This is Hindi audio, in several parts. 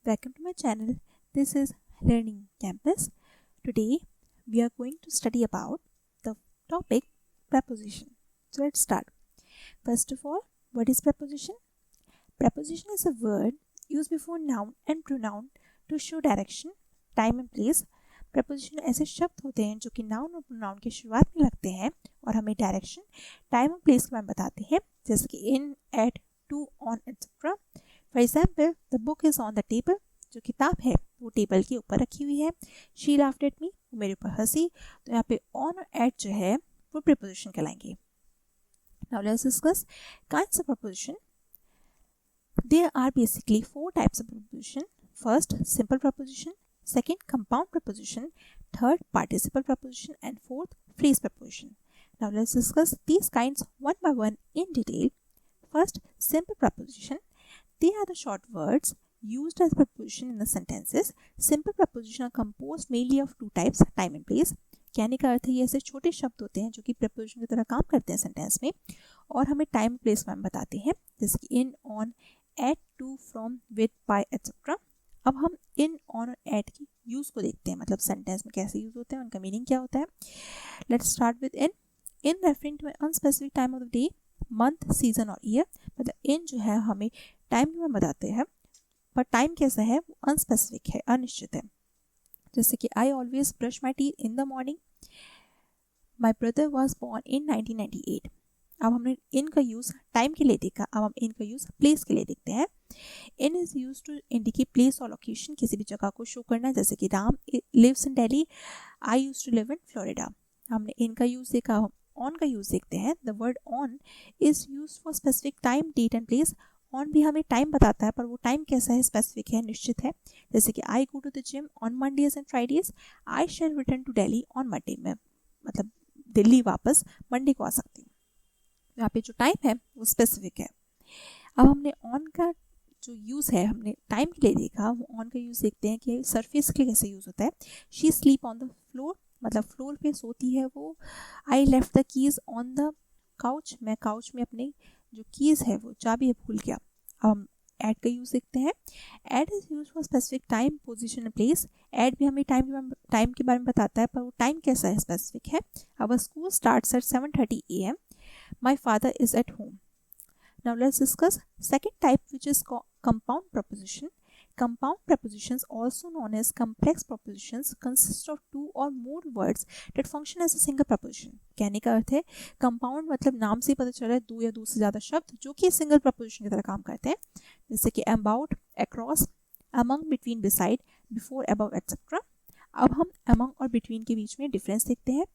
Welcome to my channel. This is Learning Campus. Today we are going to study about the topic preposition. So let's start. First of all, what is preposition? Preposition is a word used before noun and pronoun to show direction, time and place. preposition ऐसे शब्द होते हैं जो कि नाउन और प्रोनाउन की शुरुआत में लगते हैं और हमें डायरेक्शन, टाइम और प्लेस के बारे में बताते हैं, जैसे कि in, at, to, on etcetera. For example, the book is on the table. जो किताब है वो टेबल के ऊपर रखी हुई है. शी लाफ्ड एट मी, वो मेरे ऊपर हंसी. तो यहाँ पे ऑन और एट जो है वो प्रीपोजिशन कहलाएंगे. Now let's discuss kinds of preposition. There are basically four types of preposition. First, simple preposition. Second, compound preposition. Third, participle preposition. And fourth, phrase preposition. Now let's discuss these kinds one by one in detail. First, simple preposition. They are the short words used as preposition in the sentences. Simple preposition are composed mainly of two types, time and place. कहने का अर्थ है ये ऐसे छोटे शब्द होते हैं जो कि preposition की तरह काम करते हैं सेंटेंस में और हमें टाइम प्लेस में बताते हैं, जैसे कि in, on, at, to, from, with, by etcetera. अब हम इन, ऑन और एट की यूज़ को देखते हैं, मतलब सेंटेंस में कैसे यूज़ होते हैं, उनका मीनिंग क्या होता है. Let's start with in. In referring to unspecific time of the day, month, season और ईयर. मतलब इन जो है हमें टाइम में बताते हैं, पर टाइम कैसा है वो अनस्पेसिफिक है, अनिश्चित है. जैसे कि I always brush my teeth in the morning. My brother was born in 1998. अब हमने इन का यूज़ टाइम के लिए देखा, अब हम इन का यूज़ प्लेस के लिए देखते हैं. In is use to indicate place और लोकेशन, किसी भी जगह को शो करना, जैसे कि Ram lives in Delhi, I use to live in Florida. हमने इन का यूज़ देखा, हम ऑन का यूज़ देखते हैं. The word on is use for specific time, date and place. On भी हमें टाइम बताता है, पर वो टाइम कैसा है, स्पेसिफिक है, निश्चित है. जैसे कि I go to the gym on Mondays and Fridays. I shall return to Delhi on Monday. में मतलब दिल्ली वापस मंडे को आ सकती हूँ. यहाँ पे जो टाइम है वो स्पेसिफिक है. अब हमने ऑन का जो यूज़ है, हमने टाइम के लिए देखा, वो ऑन का यूज़ देखते हैं कि सरफेस के लिए कैसे यूज़ होता है. She sleep on the floor, मतलब फ्लोर पे सोती है वो. I left the keys on the couch, मैं काउच में अपने जो कीज़ है वो चाबी भूल गया. अब हम एट का यूज़ देखते हैं. At is use for specific time, position and place. At भी हमें टाइम के बारे में बताता है, पर वो टाइम कैसा है, स्पेसिफिक है. Our school starts at 7:30 AM. My father is at home. Now let's discuss second type, which is compound preposition. Compound prepositions, also known as complex prepositions, consist of two or more words that function as a single preposition. कहने का अर्थ है compound मतलब नाम से ही पता चल रहा है दो या दो से ज़्यादा शब्द जो कि single preposition की तरह काम करते हैं, जैसे कि about, across, among, between, beside, before, above, etc. अब हम among और between के बीच में डिफरेंस देखते हैं.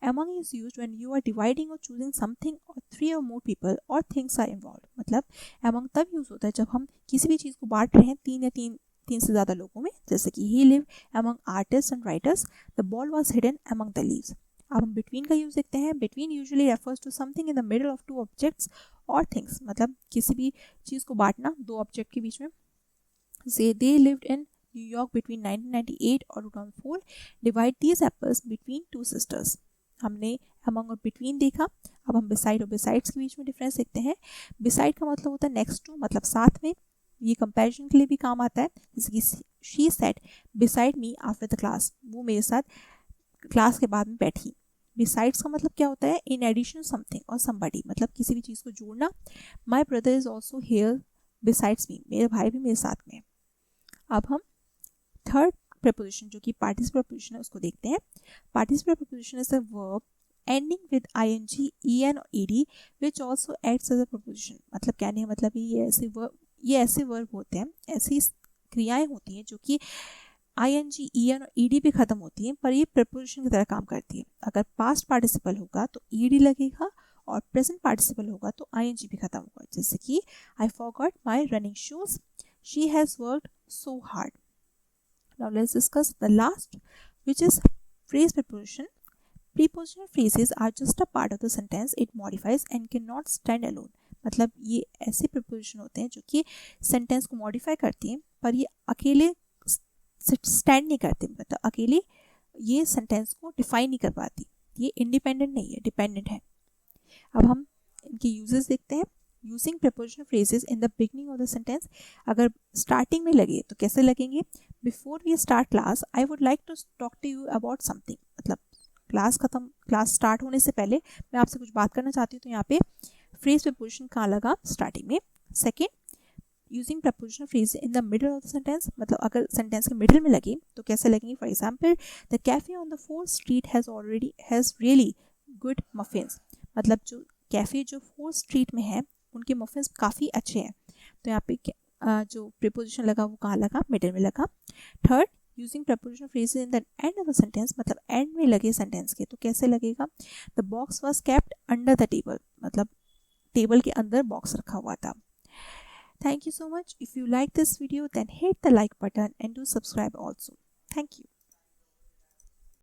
among is used when you are dividing or choosing something or three or more people or things are involved. मतलब among तब यूज़ होता है जब हम किसी भी चीज़ को बांट रहे हैं तीन से ज़्यादा लोगों में, जैसे कि he lived among artists and writers. The ball was hidden among the leaves. अब हम between का यूज़ देखते हैं. between usually refers to something in the middle of two objects or things. मतलब किसी भी चीज़ को बांटना दो ऑब्जेक्ट के बीच में. Say they lived in New York between 1998 और 2004. Divide these apples between two sisters. हमने among और between देखा. अब हम beside और besides के बीच में डिफरेंस देखते हैं. beside का मतलब होता है next to, मतलब साथ में. ये कंपैरिजन के लिए भी काम आता है, जैसे कि she sat beside me after the class. वो मेरे साथ क्लास के बाद में बैठी. besides का मतलब क्या होता है, in addition something और somebody, मतलब किसी भी चीज़ को जोड़ना. my brother is also here besides me. मेरे भाई भी मेरे साथ में. अब हम थर्ड preposition जो कि participle preposition है उसको देखते हैं. participle preposition is a verb ending with ing, en और ed which also acts as a preposition. मतलब कहने का मतलब ये ऐसे verb होते हैं, ऐसी क्रियाएं होती हैं जो कि ing, en और ed पे ख़त्म होती हैं, पर ये preposition की तरह काम करती है. अगर past participle होगा तो ed लगेगा और present participle होगा तो ing भी ख़त्म होगा, जैसे कि I forgot my running shoes. She has worked so hard. Now let's discuss the last, which is phrase preposition. Prepositional phrases are just a part of the sentence. It modifies and cannot stand alone. मतलब ये ऐसे preposition होते हैं जो कि sentence को modify करती हैं, पर ये अकेले stand नहीं करते, मतलब अकेले ये sentence को define नहीं कर पाती. ये independent नहीं है, dependent है. अब हम इनके uses देखते हैं. Using prepositional phrases in the beginning of the sentence. अगर starting में लगे तो कैसे लगेंगे? Before we start class, I would like to talk to you about something. मतलब क्लास स्टार्ट होने से पहले मैं आपसे कुछ बात करना चाहती हूँ, तो यहाँ पे फ्रेज preposition कहाँ लगा? स्टार्टिंग में. Second, using prepositional phrase in the middle of the sentence. मतलब अगर सेंटेंस के मिडिल में लगे तो कैसे लगेंगे? For example, the cafe on the 4th street has really good muffins. मतलब जो कैफ़े जो 4th स्ट्रीट में है उनके मफिन्स काफ़ी अच्छे हैं. तो यहाँ पे जो प्रीपोजिशन लगा वो कहाँ लगा? मिडिल में लगा. Third, using prepositional phrases in the end of the sentence. मतलब एंड में लगे सेंटेंस के तो कैसे लगेगा? The box was kept under the table. मतलब टेबल के अंदर बॉक्स रखा हुआ था. Thank you so much. If you like this video, then hit the like button and do subscribe also. Thank you.